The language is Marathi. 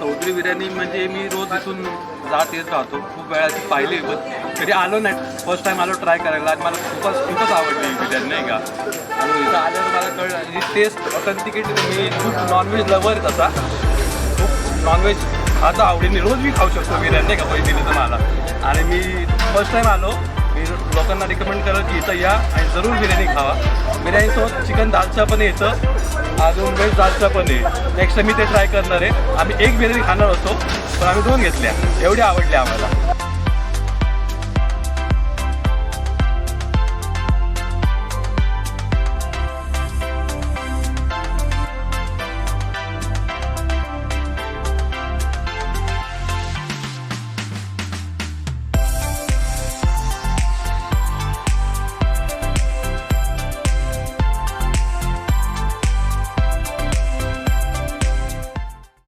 चौधरी बिर्याणी म्हणजे मी रोज इथून जात येत राहतो, खूप वेळाची पाहिली पण कधी आलो नाही. फर्स्ट टाइम आलो ट्राय करायला आणि मला खूपच आवडली ही बिर्याणी नाही का. आणि इथं आल्यावर मला कळलं ही टेस्ट ऑथेंटिकेट. मी खूप नॉनव्हेज लवर आहे तसा, खूप नॉनव्हेज आता आवडीने रोज मी खाऊ शकतो बिर्याणी नाही का वही दिली तर मला. आणि मी फर्स्ट टाइम आलो, मी लोकांना रिकमेंड करत की इथं या आणि जरूर बिर्याणी खावा. बिर्याणीसोबत चिकन दालचा पण येतं, अजून व्हेज दालचा पण आहे. नेक्स्ट टाइम मी ते ट्राय करणार आहे. आम्ही एक बिर्याणी खाणार होतो पण आम्ही 2 घेतल्या, एवढी आवडली आम्हाला.